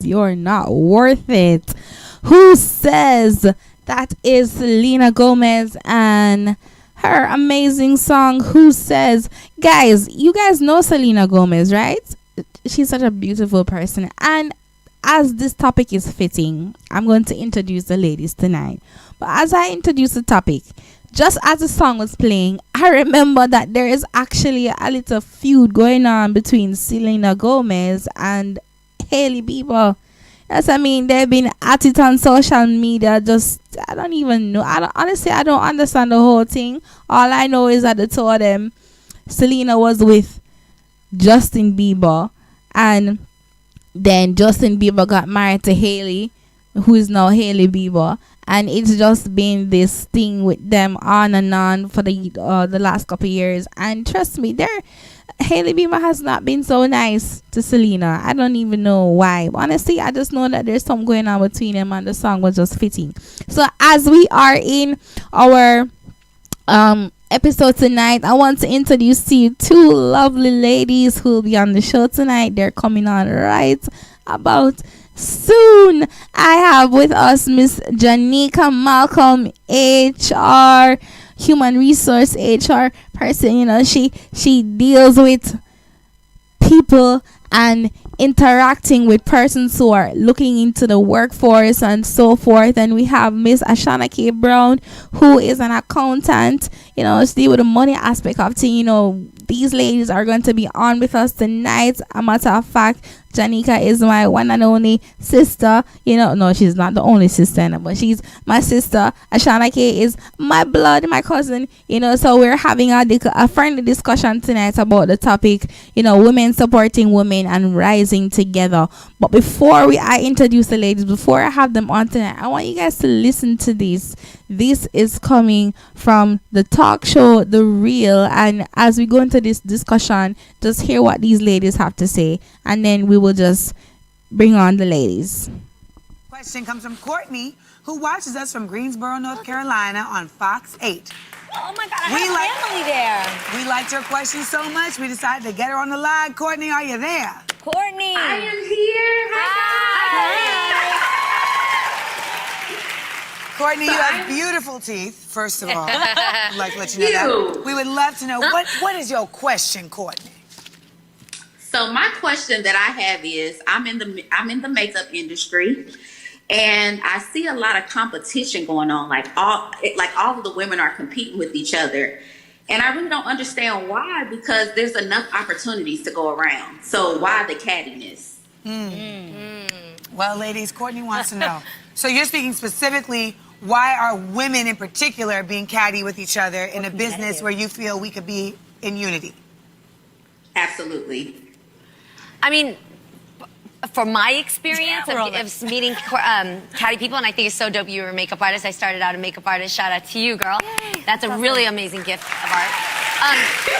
you're not worth it. Who says? That is Selena Gomez and her amazing song, Who Says. Guys, you guys know Selena Gomez, right? She's such a beautiful person. And as this topic is fitting, I'm going to introduce the ladies tonight. But as I introduce the topic, just as the song was playing, I remember that there is actually a little feud going on between Selena Gomez and Hailey Bieber. Yes, I mean, they've been at it on social media. Just, I don't even know. Honestly, I don't understand the whole thing. All I know is that the two of them, Selena was with Justin Bieber, and then Justin Bieber got married to Hailey, who is now Hailey Bieber, and it's just been this thing with them on and on for the last couple of years. And trust me, Hailey Bieber has not been so nice to Selena. I don't even know why. Honestly, I just know that there's something going on between them, and the song was just fitting. So as we are in our episode tonight, I want to introduce to you two lovely ladies who will be on the show tonight. They're coming on right about soon. I have with us Miss Janika Malcolm, HR, human resource HR person. You know, she deals with people and interacting with persons who are looking into the workforce and so forth. And we have Miss Ashana K. Brown, who is an accountant. You know, she deals with the money aspect of things. You know, these ladies are going to be on with us tonight. A matter of fact, Janika is my one and only sister. You know, no, she's not the only sister, but she's my sister. Ashana K is my blood, my cousin. You know, so we're having a friendly discussion tonight about the topic, you know, women supporting women and rising together. But before I introduce the ladies, before I have them on tonight, I want you guys to listen to this. This is coming from the talk show The Real, and as we go into this discussion, just hear what these ladies have to say, and then we will just bring on the ladies. Question comes from Courtney, who watches us from Greensboro, North Carolina on Fox 8. Oh my God, I have family there. We liked her question so much, we decided to get her on the line. Courtney, are you there? Courtney. I am here. Hi. Courtney, you have beautiful teeth, first of all. I'd like to let you know that. We would love to know, what is your question, Courtney? So my question that I have is, I'm in the makeup industry, and I see a lot of competition going on. Like all of the women are competing with each other, and I really don't understand why. Because there's enough opportunities to go around. So why the cattiness? Well, ladies, Courtney wants to know. So you're speaking specifically, why are women in particular being catty with each other in a business where you feel we could be in unity? Absolutely. I mean, from my experience of meeting catty people, and I think it's so dope you were a makeup artist. I started out a makeup artist. Shout out to you, girl. Yay. That's a really amazing gift of art.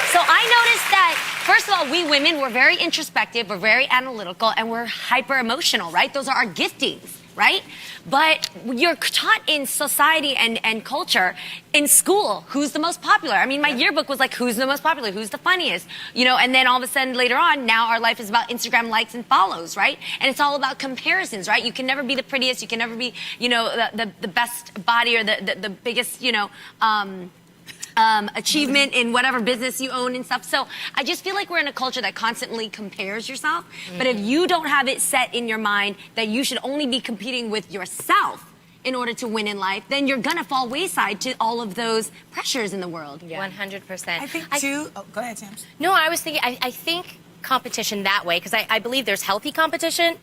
So I noticed that, first of all, we women, we're very introspective, we're very analytical, and we're hyper emotional, right? Those are our giftings, right? But you're taught in society and culture, in school, who's the most popular. I mean, my yearbook was like, who's the most popular, who's the funniest, you know, and then all of a sudden later on, now our life is about Instagram likes and follows, right? And it's all about comparisons, right? You can never be the prettiest, you can never be, you know, the best body or the biggest, you know, achievement in whatever business you own and stuff. So I just feel like we're in a culture that constantly compares yourself. But if you don't have it set in your mind that you should only be competing with yourself in order to win in life, then you're gonna fall wayside to all of those pressures in the world. Yeah. 100%. I think too. Oh, go ahead, Tams. No, I was thinking, I think competition that way, because I believe there's healthy competition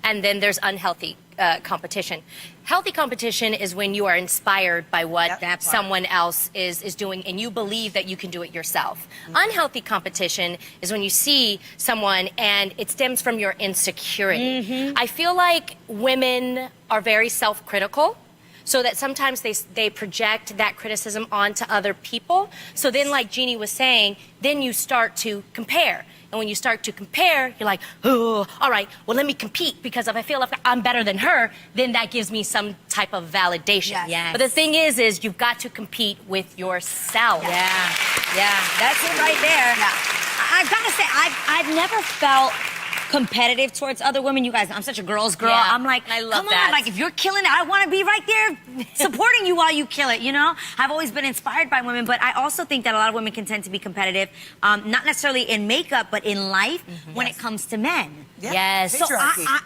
and then there's unhealthy competition. Healthy competition is when you are inspired by what someone else is doing and you believe that you can do it yourself. Unhealthy competition is when you see someone and it stems from your insecurity. I feel like women are very self-critical, so that sometimes they project that criticism onto other people. So then, like Jeannie was saying, then you start to compare. And when you start to compare, you're like, oh, all right, well, let me compete, because if I feel like I'm better than her, then that gives me some type of validation. Yes. But the thing is you've got to compete with yourself. Yeah, that's it right there. I've got to say, I've never felt competitive towards other women. You guys, I'm such a girl's girl. Yeah, I'm like, I love come that. on, like if you're killing it, I want to be right there supporting you while you kill it, you know? I've always been inspired by women, but I also think that a lot of women can tend to be competitive, not necessarily in makeup, but in life when it comes to men. Yeah. Yes. So,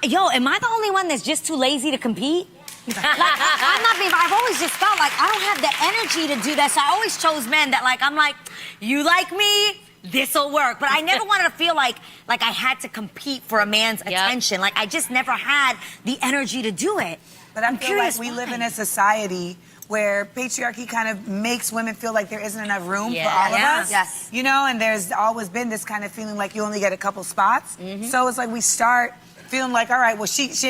yo, am I the only one that's just too lazy to compete? Like, I'm not being, I've always just felt like I don't have the energy to do that, so I always chose men that like, I'm like, you like me, this'll work. But I never wanted to feel like I had to compete for a man's attention. Like, I just never had the energy to do it. But I feel like we live in a society where patriarchy kind of makes women feel like there isn't enough room for all of us. Yes. You know, and there's always been this kind of feeling like you only get a couple spots. So it's like we start feeling like, all right, well,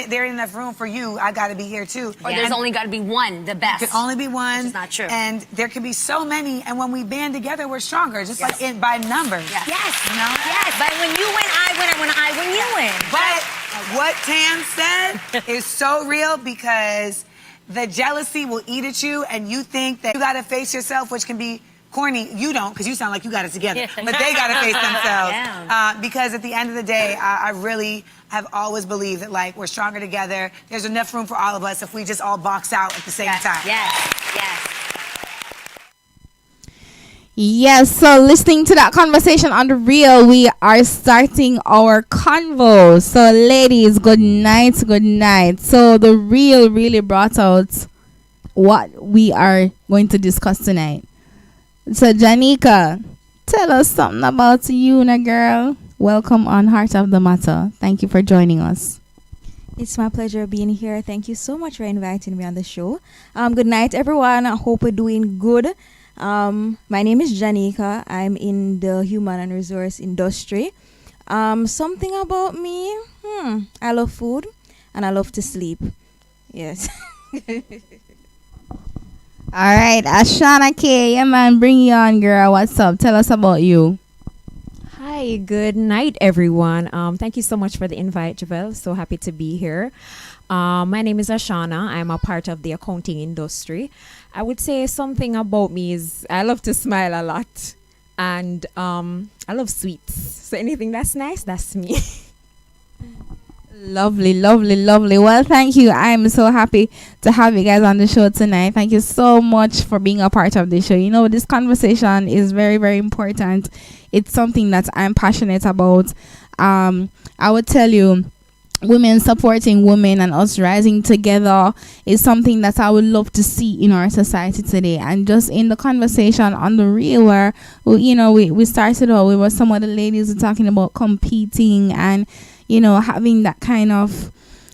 there ain't enough room for you. I got to be here too. Or there's only got to be one, the best. There can only be one. Which is not true. And there can be so many, and when we band together, we're stronger, just like by numbers. Yes. You know? Yes. But when you win, I win, and when I win, you win. But what Tam said is so real, because the jealousy will eat at you, and you think that you got to face yourself, which can be corny. You don't, because you sound like you got it together. But they got to face themselves. Because at the end of the day, I really have always believed that, like, we're stronger together. There's enough room for all of us if we just all box out at the same time. Yes, so listening to that conversation on the Real, we are starting our convo. So ladies, good night, good night. So the Real really brought out what we are going to discuss tonight. So Janika, tell us something about you, na girl. Welcome on Heart of the Matter. Thank you for joining us. It's my pleasure being here. Thank you so much for inviting me on the show. Good night, everyone. I hope we're doing good. My name is Janika. I'm in the human and resource industry. Something about me. I love food and I love to sleep. Yes. All right, Ashana K, yeah man, bring you on, girl. What's up? Tell us about you. Hi, good night, everyone. Thank you so much for the invite, Javel. So happy to be here. My name is Ashana. I'm a part of the accounting industry. I would say something about me is I love to smile a lot, and I love sweets. So anything that's nice, that's me. Lovely, lovely, lovely. Well, thank you. I'm so happy to have you guys on the show tonight. Thank you so much for being a part of the show. You know, this conversation is very, very important. It's something that I'm passionate about. I would tell you, women supporting women and us rising together is something that I would love to see in our society today. And just in the conversation on the Real, where we started out, we were some of the ladies were talking about competing and having that kind of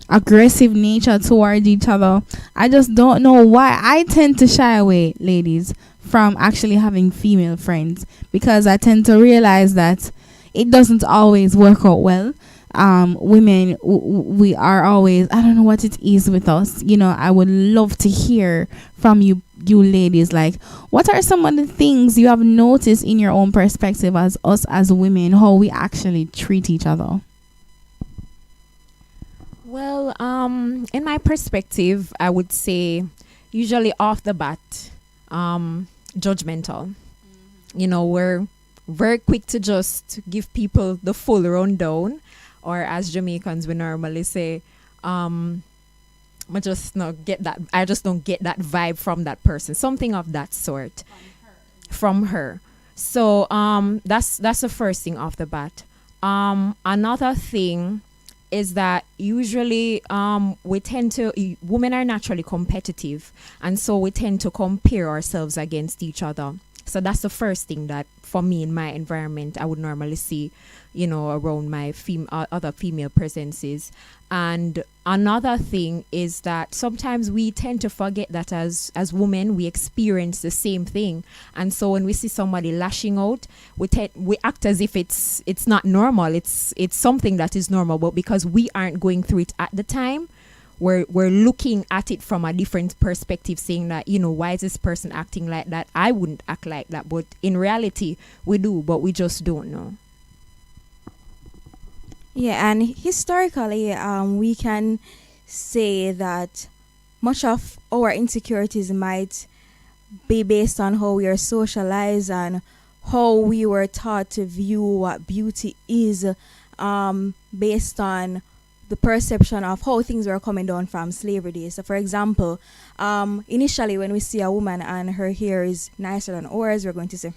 aggressive nature towards each other. I just don't know why I tend to shy away, ladies, from actually having female friends, because I tend to realize that it doesn't always work out well. Women, we are always, I don't know what it is with us. I would love to hear from you ladies, like, what are some of the things you have noticed in your own perspective as us as women, how we actually treat each other? Well, in my perspective, I would say usually off the bat, judgmental. We're very quick to just give people the full rundown, or as Jamaicans we normally say, I just don't get that vibe from that person, something of that sort from her. So that's the first thing off the bat. Another thing is that usually women are naturally competitive, and so we tend to compare ourselves against each other. So that's the first thing that for me in my environment I would normally see, around my other female presences. And another thing is that sometimes we tend to forget that as women we experience the same thing, and so when we see somebody lashing out, we act as if it's not normal. It's something that is normal, but because we aren't going through it at the time, we're looking at it from a different perspective, saying that, why is this person acting like that? I wouldn't act like that. But in reality we do, but we just don't know. Yeah, and historically, we can say that much of our insecurities might be based on how we are socialized and how we were taught to view what beauty is based on the perception of how things were coming down from slavery days. So, for example, initially when we see a woman and her hair is nicer than ours, we're going to say,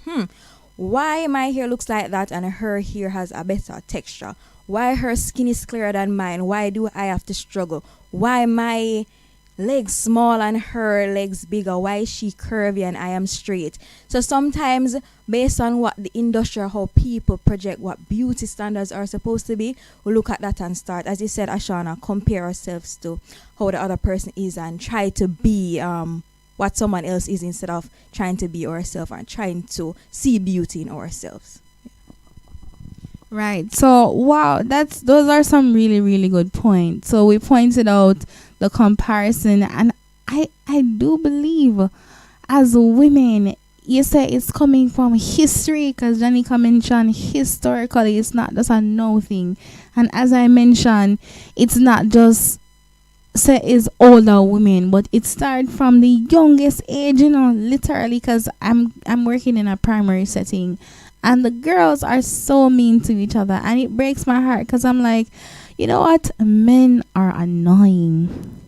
why my hair looks like that and her hair has a better texture? Why her skin is clearer than mine? Why do I have to struggle? Why my legs small and her legs bigger? Why is she curvy and I am straight? So sometimes based on what the industry or how people project what beauty standards are supposed to be, we look at that and start, as you said, Ashana, compare ourselves to how the other person is and try to be what someone else is instead of trying to be ourselves and trying to see beauty in ourselves. Right. So wow, those are some really, really good points. So we pointed out the comparison, and I do believe as women, you say it's coming from history, because Janika mentioned historically it's not just a no thing. And as I mentioned, it's not just say it's older women, but it started from the youngest age, literally, because I'm working in a primary setting, and the girls are so mean to each other, and it breaks my heart, because I'm like, you know what, men are annoying,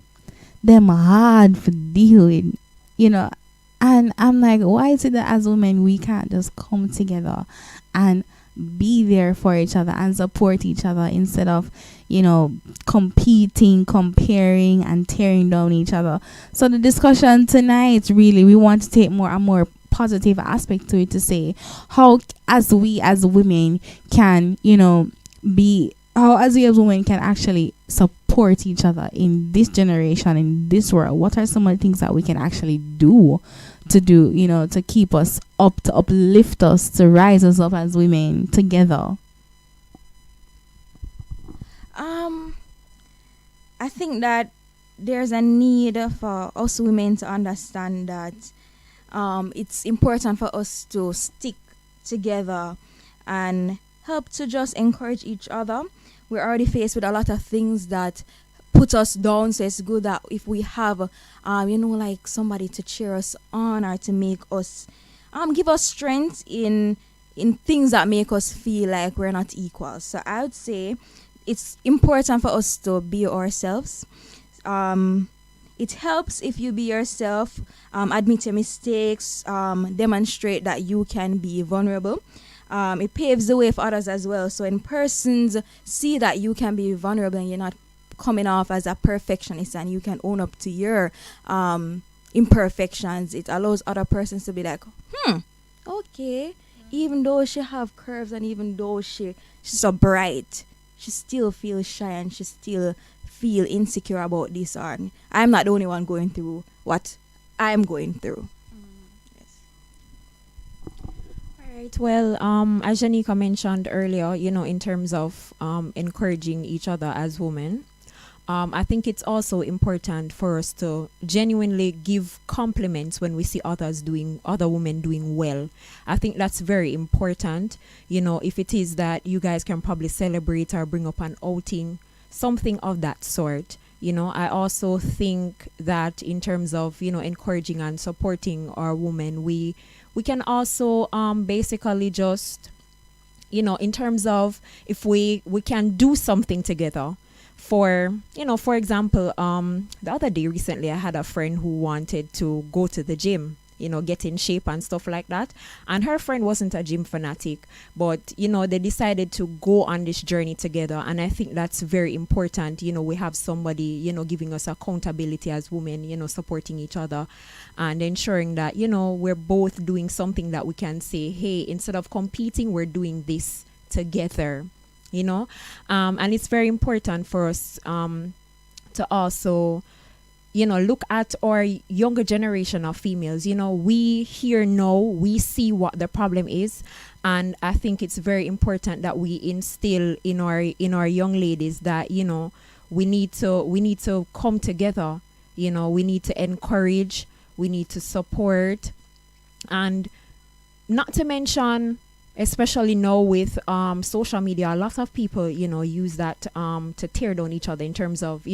them hard for deal with, and I'm like, why is it that as women we can't just come together and be there for each other and support each other instead of competing, comparing, and tearing down each other? So the discussion tonight, really, we want to take a more positive aspect to it, to say how as we as women can be, how as we as women can actually support each other in this generation, in this world. What are some of the things that we can actually do to keep us up, to uplift us, to rise us up as women together? I think that there's a need for us women to understand that it's important for us to stick together and help to just encourage each other. We're already faced with a lot of things that put us down, so it's good that if we have like somebody to cheer us on or to make us give us strength in things that make us feel like we're not equal. So I would say it's important for us to be ourselves. It helps if you be yourself, admit your mistakes, demonstrate that you can be vulnerable. It paves the way for others as well. So when persons see that you can be vulnerable and you're not coming off as a perfectionist and you can own up to your imperfections, it allows other persons to be like, okay, even though she have curves and even though she's so bright, she still feels shy and she still feel insecure about this, or I'm not the only one going through what I'm going through. Right. Well, as Janika mentioned earlier, in terms of encouraging each other as women, I think it's also important for us to genuinely give compliments when we see other women doing well. I think that's very important. If it is that you guys can probably celebrate or bring up an outing, something of that sort. I also think that in terms of, encouraging and supporting our women, we can also basically just, in terms of if we can do something together. For example, the other day recently I had a friend who wanted to go to the gym, get in shape and stuff like that. And her friend wasn't a gym fanatic, but, they decided to go on this journey together. And I think that's very important. We have somebody, giving us accountability as women, supporting each other and ensuring that, we're both doing something that we can say, hey, instead of competing, we're doing this together, and it's very important for us to also look at our younger generation of females. We here know, we see what the problem is, and I think it's very important that we instill in our young ladies that we need to come together. We need to encourage, we need to support, and not to mention, especially now with social media, a lot of people use that to tear down each other in terms of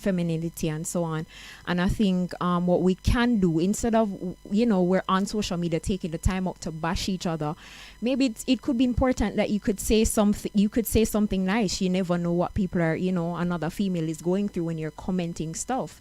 femininity and so on. And I think what we can do, instead of, we're on social media taking the time out to bash each other, maybe it could be important that you could say something nice. You never know what people are, another female is going through when you're commenting stuff,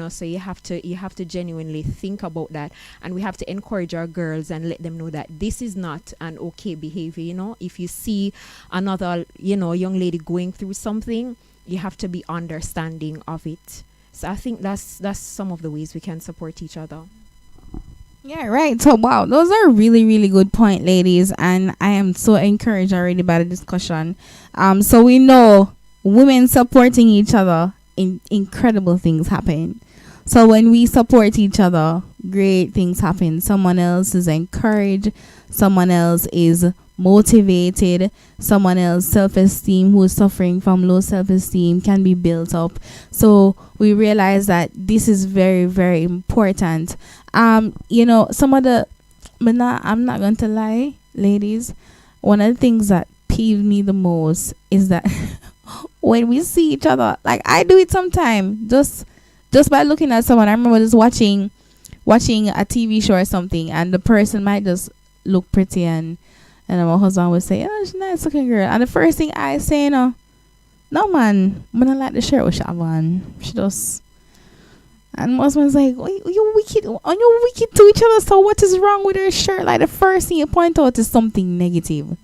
so you have to genuinely think about that. And we have to encourage our girls and let them know that this is not an okay behavior. If you see another young lady going through something, you have to be understanding of it. So I think that's some of the ways we can support each other. Yeah, right. So wow, those are really, really good point, ladies, and I am so encouraged already by the discussion. So we know women supporting each other, incredible things happen. So when we support each other, great things happen. Someone else is encouraged, someone else is motivated, someone else self-esteem who is suffering from low self-esteem can be built up. So we realize that this is very, very important. Some of the, but I'm not going to lie, ladies, one of the things that peeve me the most is that when we see each other, like I do it sometimes, just by looking at someone. I remember just watching a TV show or something, and the person might just look pretty, and my husband would say, "Oh, she's a nice looking girl." And the first thing I say, no man, I don't like the shirt with she have on. She just, and my husband's like, "Oh, you wicked, are you wicked to each other? So what is wrong with her shirt?" Like the first thing you point out is something negative.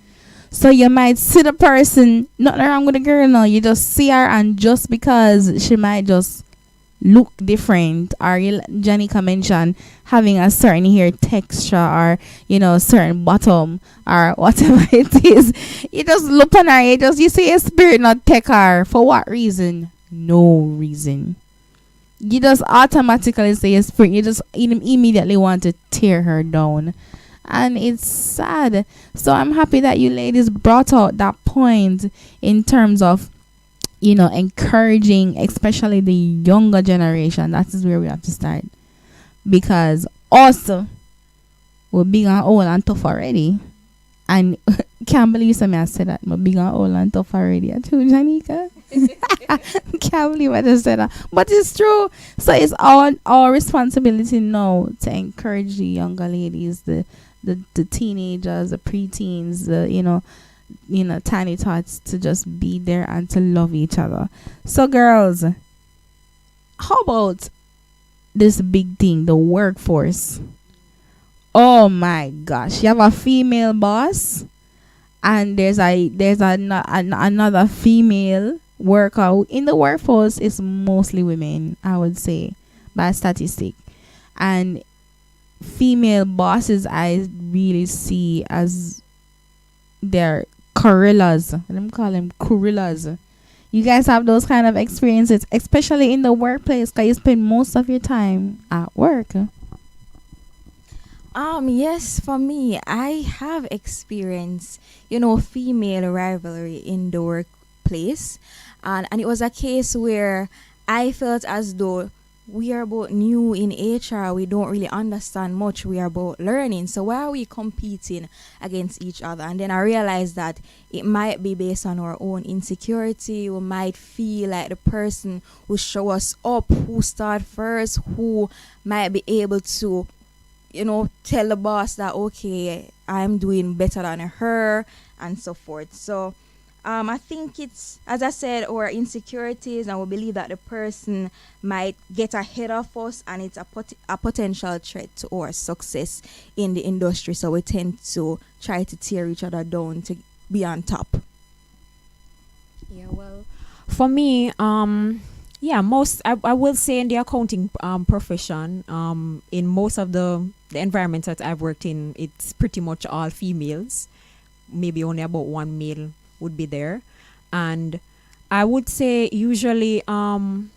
So you might see the person, nothing wrong with the girl, no, you just see her, and just because she might just look different, or Janika mentioned having a certain hair texture, or certain bottom, or whatever it is, you just look on her, you see a spirit not take her. For what reason? No reason. You just automatically say a spirit, you just immediately want to tear her down, and it's sad. So I'm happy that you ladies brought out that point in terms of encouraging, especially the younger generation. That is where we have to start, because also we're big and old and tough already, and can't believe something I said that. We're big and old and tough already. I told Janika. Can't believe I just said that, but it's true. So it's our responsibility now to encourage the younger ladies, the teenagers, the preteens, the tiny tots, to just be there and to love each other. So girls, how about this big thing, the workforce? Oh my gosh, you have a female boss, and there's another female worker in the workforce. Is mostly women, I would say, by statistic. And female bosses, I really see as they're gorillas. Let me call them gorillas. You guys have those kind of experiences, especially in the workplace, because you spend most of your time at work. Yes, for me, I have experienced, female rivalry in the workplace, and it was a case where I felt as though we are both new in HR. We don't really understand much. We are both learning. So why are we competing against each other? And then I realized that it might be based on our own insecurity. We might feel like the person who show us up, who start first, who might be able to, tell the boss that, okay, I'm doing better than her, and so forth. So I think it's, as I said, our insecurities, and we believe that the person might get ahead of us, and it's a potential threat to our success in the industry. So we tend to try to tear each other down to be on top. Yeah, well, for me, I will say in the accounting profession, in most of the environments that I've worked in, it's pretty much all females. Maybe only about one male would be there. And I would say usually female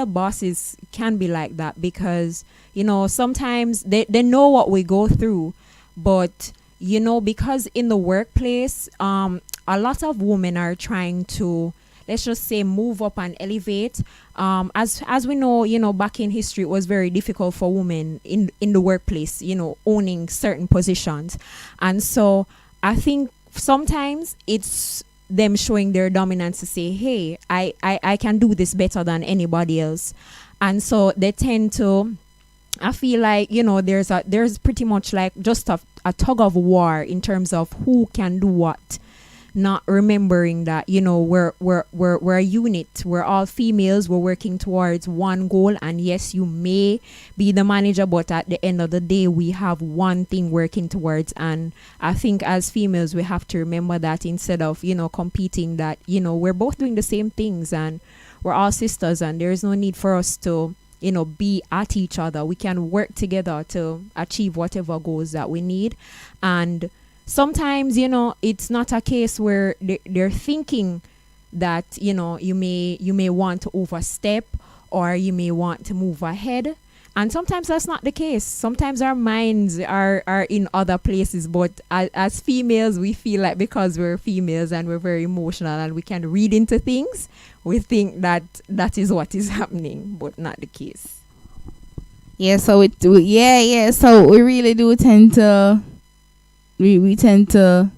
bosses can be like that, because sometimes they know what we go through, but because in the workplace a lot of women are trying to, let's just say, move up and elevate. As we know, back in history, it was very difficult for women in the workplace, owning certain positions. And so I think sometimes it's them showing their dominance to say, hey, I can do this better than anybody else. And so they tend to, I feel like, there's pretty much like just a tug of war in terms of who can do what, not remembering that, we're a unit. We're all females. We're working towards one goal. And yes, you may be the manager, but at the end of the day, we have one thing working towards. And I think as females, we have to remember that instead of, competing, that, we're both doing the same things and we're all sisters, and there's no need for us to, be at each other. We can work together to achieve whatever goals that we need. And sometimes, it's not a case where they're thinking that, you may want to overstep or you may want to move ahead. And sometimes that's not the case. Sometimes our minds are in other places. But as females, we feel like because we're females and we're very emotional and we can read into things, we think that is what is happening, but not the case. Yeah, so so we really do tend to we tend to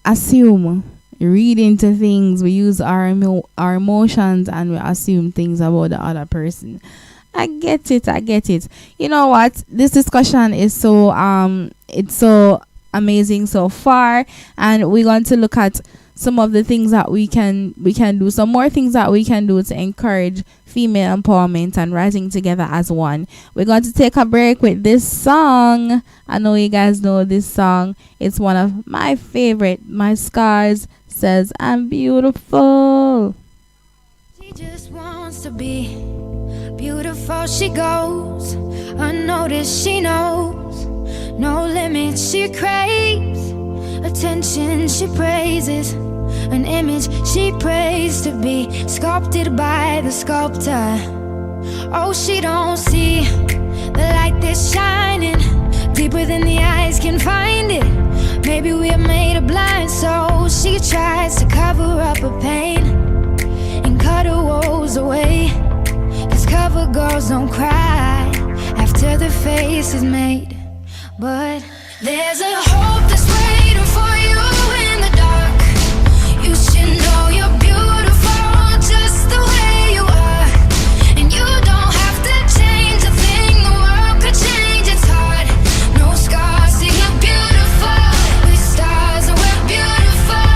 assume, read into things. We use our emotions and we assume things about the other person. I get it. You know what? This discussion is so it's so amazing so far, and we're going to look at some of the things that we can do, some more things that we can do to encourage female empowerment and rising together as one. We're going to take a break with this song. I know you guys know this song. It's one of my favorite. My Scars says I'm beautiful. She just wants to be beautiful. She goes unnoticed. She knows no limits. She craves attention. She praises an image she prays to be sculpted by the sculptor. Oh, she don't see the light that's shining deeper than the eyes can find it. Maybe we're made of blind, so she tries to cover up her pain and cut her woes away. 'Cause cover girls don't cry after the face is made. But there's a hope that's waiting for you in the dark. You should know you're beautiful just the way you are. And you don't have to change a thing, the world could change its heart. No scars, see you're beautiful. With stars and we're beautiful.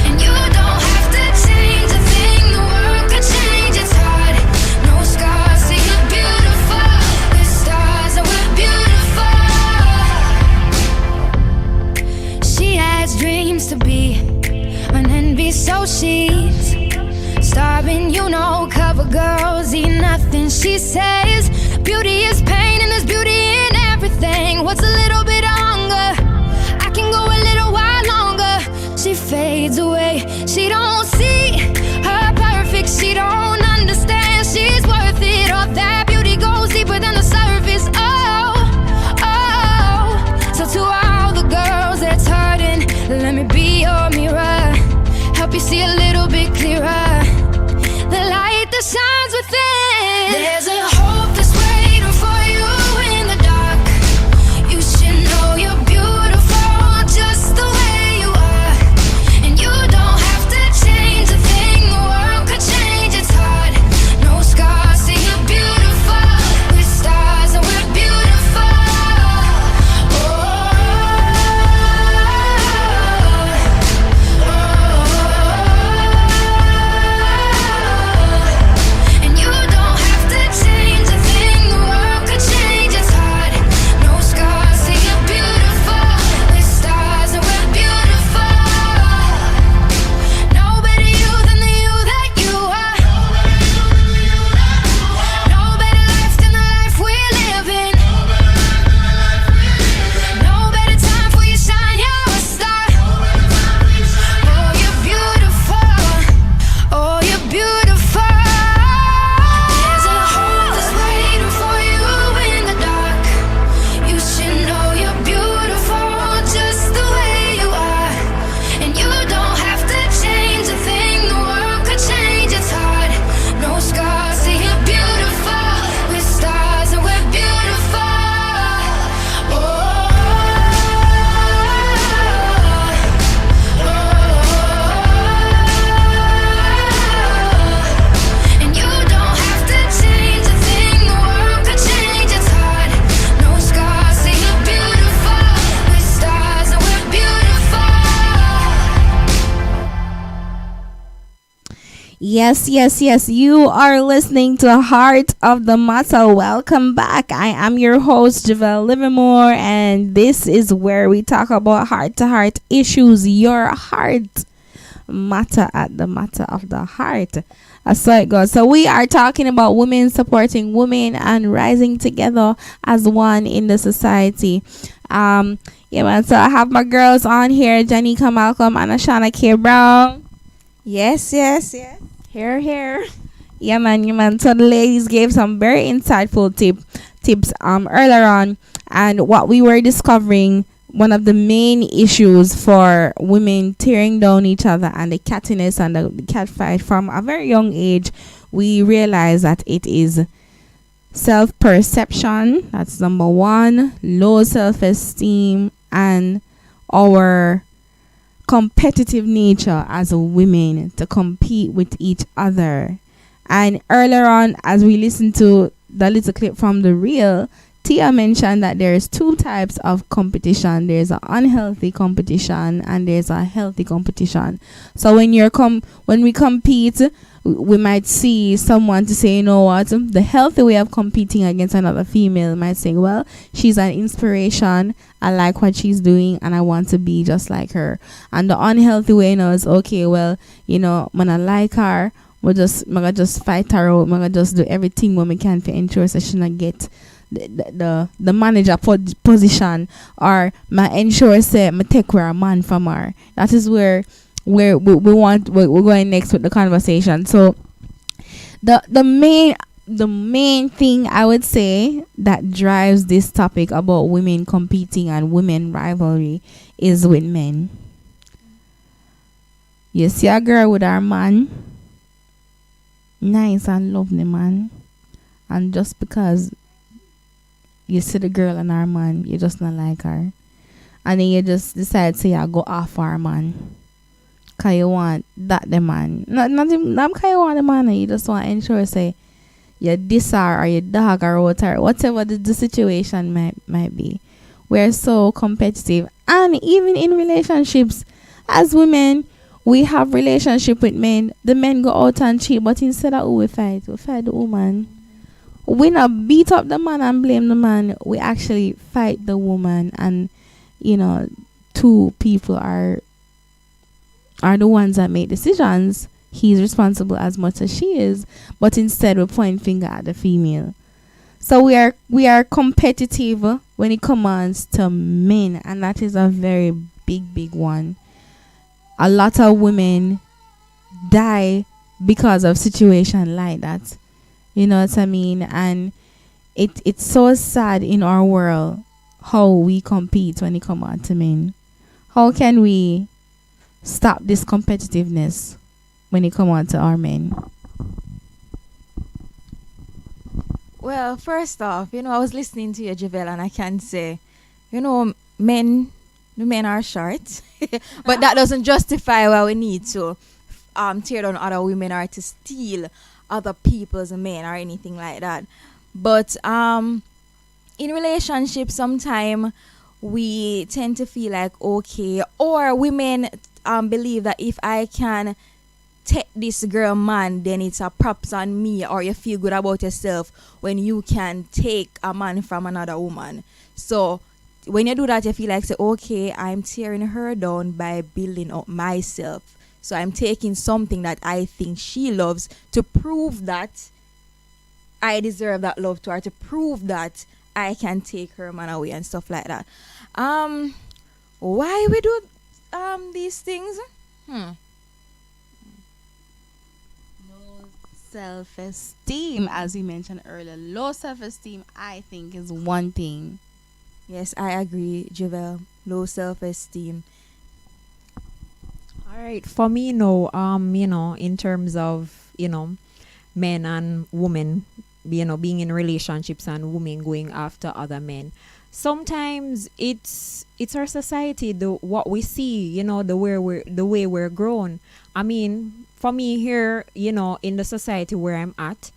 And you don't have to change a thing, the world could change its heart. No scars, see you're beautiful. With stars and we're beautiful. She has dreams to be an envy, so she's starving. Cover girls eat nothing. She says beauty is pain and there's beauty in everything. What's a little bit of hunger? I can go a little while longer. She fades away. She don't see her perfect. She don't understand she's worth it. All that beauty goes deeper than the surface. Oh. So to all the girls that's hurting, let me be your mirror. Help you see a little bit clearer. The light that shines within. There's a hope Yes, yes, yes. You are listening to Heart of the Matter. Welcome back. I am your host, Javelle Livermore, and this is where we talk about heart to heart issues. Your heart matter at the matter of the heart. That's how it goes. So we are talking about women supporting women and rising together as one in the society. Yeah, man. So I have my girls on here, Janika Malcolm and Ashana K. Brown. Yes, yes, yes. Here. Yeah, man, yeah, man. So the ladies gave some very insightful tips earlier on, and what we were discovering, one of the main issues for women tearing down each other and the cattiness and the catfight from a very young age, we realize that it is self-perception. That's number one. Low self-esteem and our competitive nature as women to compete with each other. And earlier on, as we listened to the little clip from the reel, Tia mentioned that there's two types of competition. There's an unhealthy competition and there's a healthy competition. So when we compete, we might see someone to say, you know what, the healthy way of competing against another female might say, well, she's an inspiration, I like what she's doing and I want to be just like her. And the unhealthy way, is okay, well, when I like her, we just fight her out, I just do everything we can to ensure that she not get the manager position, or my ensure say me take where a man from her. That is where we're going next with the conversation. So the main thing I would say that drives this topic about women competing and women rivalry is with men. You see a girl with her man, nice and lovely man, and just because you see the girl and her man, you just not like her, and then you just decide to say, go off her man. Cause you want that the man. Not cause you want the man, you just want to ensure say you diss her or you dog her out or whatever the situation might be. We're so competitive. And even in relationships, as women, we have relationship with men. The men go out and cheat, but instead of who we fight the woman. We not beat up the man and blame the man. We actually fight the woman, and two people are the ones that make decisions. He's responsible as much as she is, but instead we point finger at the female. So we are competitive when it comes to men, and that is a very big one. A lot of women die because of situation like that. You know what I mean? And it's so sad in our world how we compete when it comes out to men. How can we stop this competitiveness when it comes out to our men? Well, first off, I was listening to you, Javelle, and I can say, the men are short, but that doesn't justify why we need to tear down other women or to steal other people's men or anything like that. But in relationships, sometimes we tend to feel like, okay, or women believe that if I can take this girl man, then it's a props on me, or you feel good about yourself when you can take a man from another woman. So when you do that, you feel like, say, okay, I'm tearing her down by building up myself. So I'm taking something that I think she loves to prove that I deserve that love to her, to prove that I can take her man away and stuff like that. Why we do these things? Low self-esteem, as you mentioned earlier. Low self-esteem, I think, is one thing. Yes, I agree, Javelle. Low self-esteem. All right, for me, no, in terms of, men and women, being in relationships and women going after other men. Sometimes it's our society, what we see, the way we're grown. I mean, for me here, in the society where I'm at,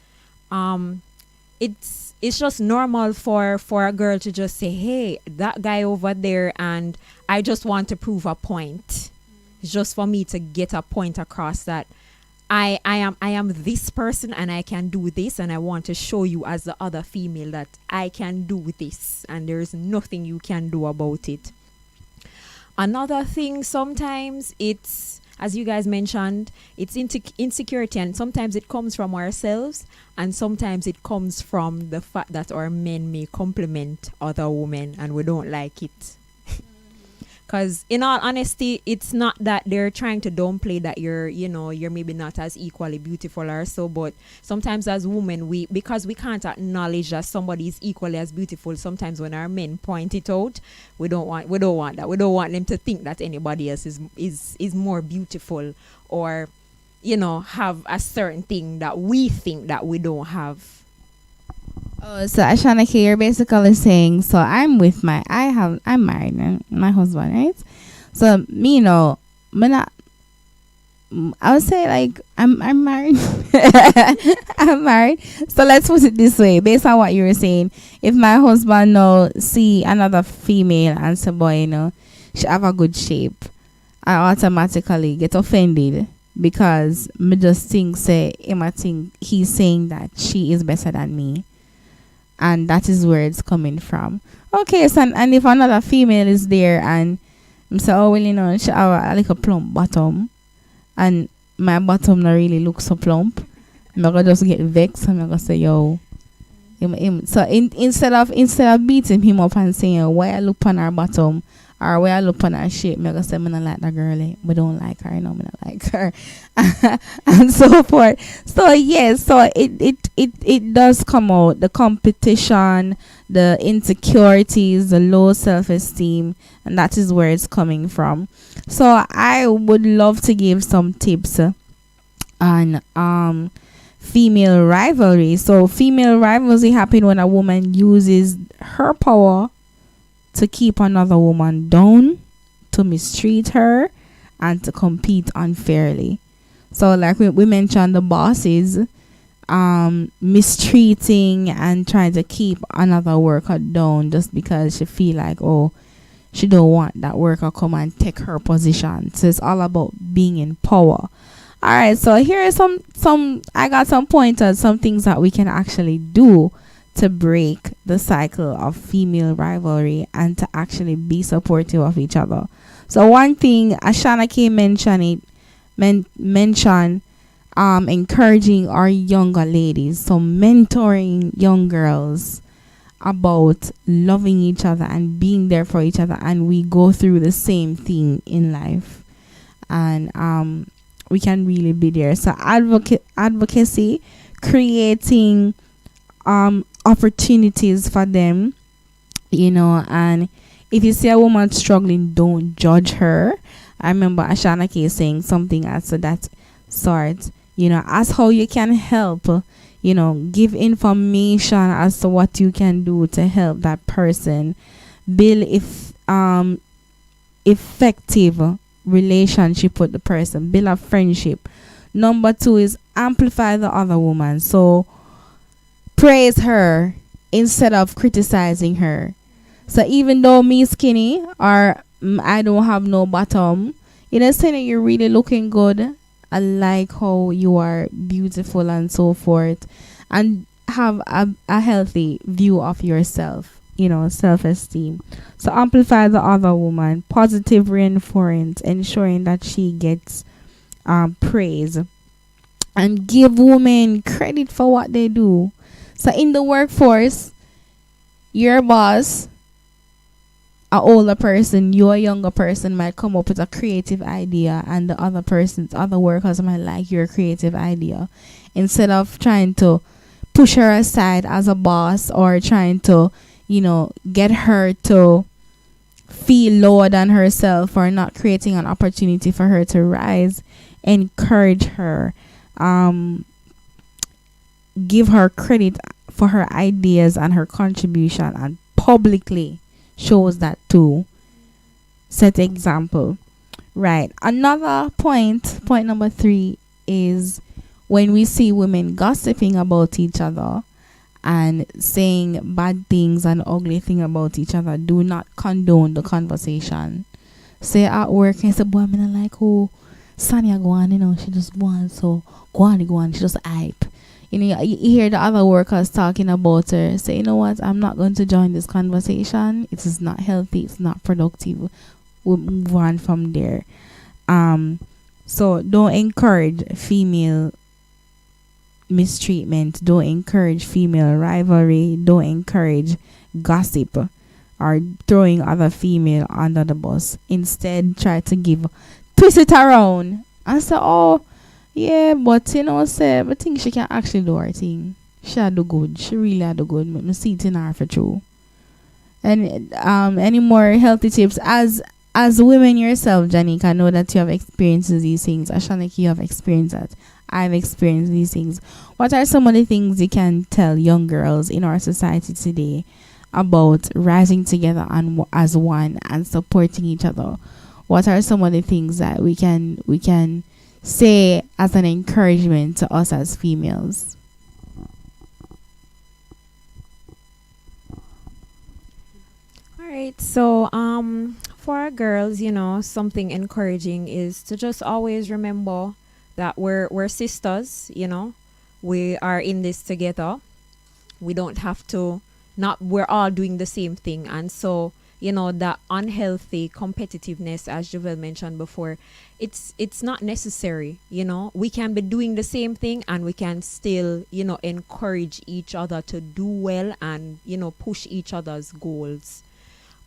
it's just normal for a girl to just say, hey, that guy over there, and I just want to prove a point. It's just for me to get a point across that I am this person and I can do this, and I want to show you as the other female that I can do this and there's nothing you can do about it. Another thing, sometimes it's, as you guys mentioned, it's insecurity, and sometimes it comes from ourselves, and sometimes it comes from the fact that our men may compliment other women and we don't like it. Because in all honesty, it's not that they're trying to downplay that you're maybe not as equally beautiful or so, but sometimes as women, because we can't acknowledge that somebody is equally as beautiful, sometimes when our men point it out, we don't want that. We don't want them to think that anybody else is more beautiful, or have a certain thing that we think that we don't have. Oh, so Ashanake, you're basically saying, so I'm married, and my husband, right? So me, me not. I would say like I'm married. I'm married. So let's put it this way, based on what you were saying. If my husband see another female and say, boy, she have a good shape, I automatically get offended because me just think he's saying that she is better than me. And that is where it's coming from. Okay, so and if another female is there and I'm say, oh well, she have like a plump bottom, and my bottom not really look so plump, I'm gonna just get vexed and I'm gonna say, yo. So instead of beating him up and saying, why I look on her bottom or why I look on her shape, I'm gonna say, I don't like that girl, we don't like her, I don't like her, and so forth. So yes, so it does come out, the competition, the insecurities, the low self-esteem, and that is where it's coming from. So I would love to give some tips on female rivalry. So female rivalry happen when a woman uses her power to keep another woman down, to mistreat her, and to compete unfairly. So like we mentioned, the bosses mistreating and trying to keep another worker down just because she feel like, she don't want that worker come and take her position. So it's all about being in power. All right, so here are some I got some pointers, some things that we can actually do to break the cycle of female rivalry and to actually be supportive of each other. So one thing, Ashana K mentioned encouraging our younger ladies, so mentoring young girls about loving each other and being there for each other, and we go through the same thing in life, and we can really be there. So advocacy, creating opportunities for them, and if you see a woman struggling, don't judge her. I remember Ashana K saying something as to that sort, ask how you can help, give information as to what you can do to help that person build effective relationship with the person, build a friendship. Number 2 is amplify the other woman. So praise her instead of criticizing her. So even though me skinny or I don't have no bottom, saying that you're really looking good, I like how you are beautiful and so forth, and have a healthy view of yourself, self-esteem. So amplify the other woman, positive reinforcement, ensuring that she gets praise, and give women credit for what they do. So in the workforce, your boss, a older person, you a younger person, might come up with a creative idea, and the other workers might like your creative idea. Instead of trying to push her aside as a boss, or trying to, get her to feel lower than herself, or not creating an opportunity for her to rise, encourage her, give her credit for her ideas and her contribution, and publicly shows that too. Set example. Right. Another point number 3, is when we see women gossiping about each other and saying bad things and ugly things about each other, do not condone the conversation. Say at work and say, boy, I like Sonia go on, she just go on, so go on, she just hype. You hear the other workers talking about her, say, you know what, I'm not going to join this conversation. It is not healthy, it's not productive. We'll move on from there. So don't encourage female mistreatment, don't encourage female rivalry, don't encourage gossip or throwing other female under the bus. Instead, try to twist it around and say, oh yeah, but say, I think she can actually do her thing. She do good. She really do good. Me see it in her for true. And any more healthy tips as women yourself, Janika, I know that you have experienced these things. Ashanik, you have experienced that. I've experienced these things. What are some of the things you can tell young girls in our society today about rising together as one and supporting each other? What are some of the things that we can say as an encouragement to us as females? All right. So for our girls, something encouraging is to just always remember that we're sisters, we are in this together. We don't have to we're all doing the same thing. And so, that unhealthy competitiveness, as Jovel mentioned before, it's not necessary. We can be doing the same thing and we can still, encourage each other to do well and, push each other's goals.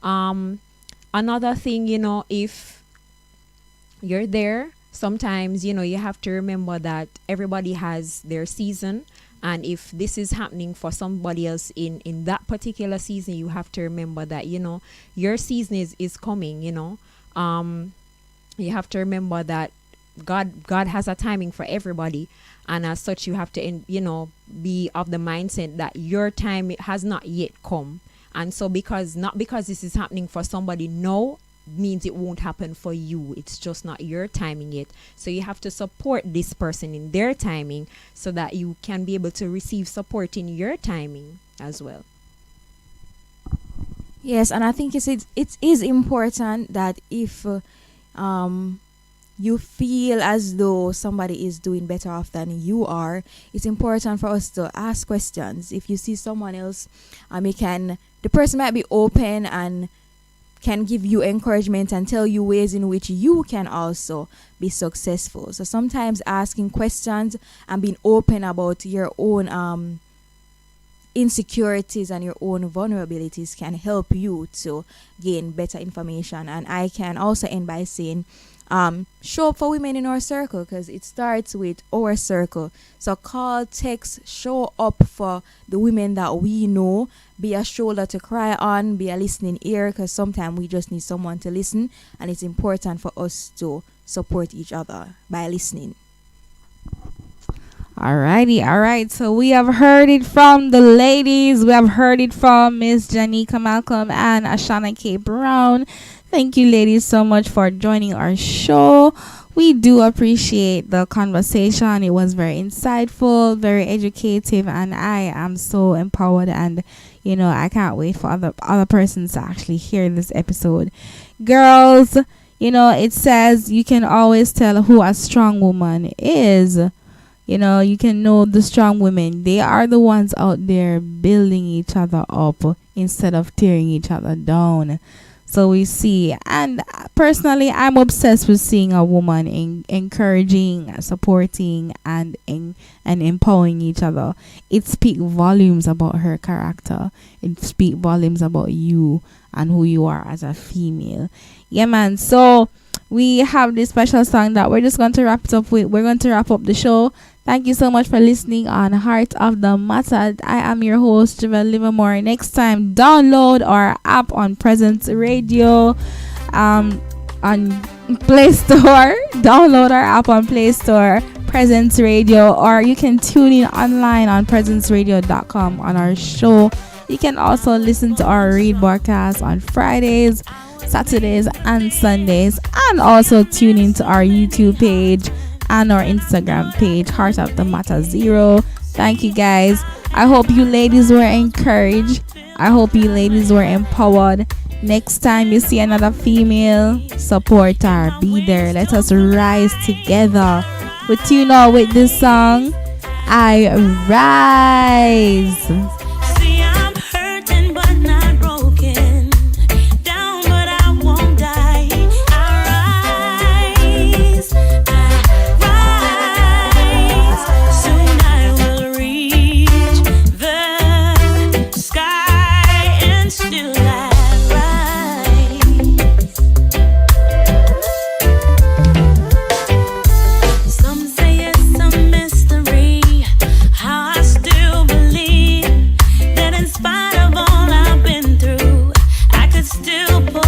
Another thing, if you're there, sometimes, you have to remember that everybody has their season. And if this is happening for somebody else in that particular season, you have to remember that, your season is coming, You have to remember that God has a timing for everybody. And as such, you have to, be of the mindset that your time has not yet come. And so not because this is happening for somebody now means it won't happen for you. It's just not your timing yet. So you have to support this person in their timing so that you can be able to receive support in your timing as well. Yes, and I think it is important that if you feel as though somebody is doing better off than you are, it's important for us to ask questions. If you see someone else, the person might be open and can give you encouragement and tell you ways in which you can also be successful. So sometimes asking questions and being open about your own insecurities and your own vulnerabilities can help you to gain better information. And I can also end by saying, show up for women in our circle, because it starts with our circle. So call, text, show up for the women that we know. Be a shoulder to cry on, be a listening ear, because sometimes we just need someone to listen, and it's important for us to support each other by listening. All right. So we have heard it from the ladies. We have heard it from Miss Janika Malcolm and Ashana K. Brown. Thank you, ladies, so much for joining our show. We do appreciate the conversation. It was very insightful, very educative, and I am so empowered, and I can't wait for other persons to actually hear this episode. Girls, it says you can always tell who a strong woman is. You can know the strong women. They are the ones out there building each other up instead of tearing each other down. So we see, and personally, I'm obsessed with seeing a woman encouraging, supporting, and empowering each other. It speaks volumes about her character. It speaks volumes about you and who you are as a female. Yeah, man. So we have this special song that we're just going to wrap it up with. We're going to wrap up the show. Thank you so much for listening on Heart of the Matter. I am your host, Javel Livermore. Next time, download our app on Presence Radio on Play Store. Download our app on Play Store, Presence Radio, or you can tune in online on presenceradio.com on our show. You can also listen to our read broadcast on Fridays, Saturdays, and Sundays, and also tune into our YouTube page and our Instagram page, Heart of the Matter 0. Thank you, guys. I hope you ladies were encouraged. I hope you ladies were empowered. Next time you see another female, support her, be there. Let us rise together. We tune out with this song, I Rise. See, I'm hurting but not broken. Down but I won't die. I rise. Soon I will reach the sky and still I rise. Some say it's a mystery how I still believe that in spite of all I've been through, I could still pull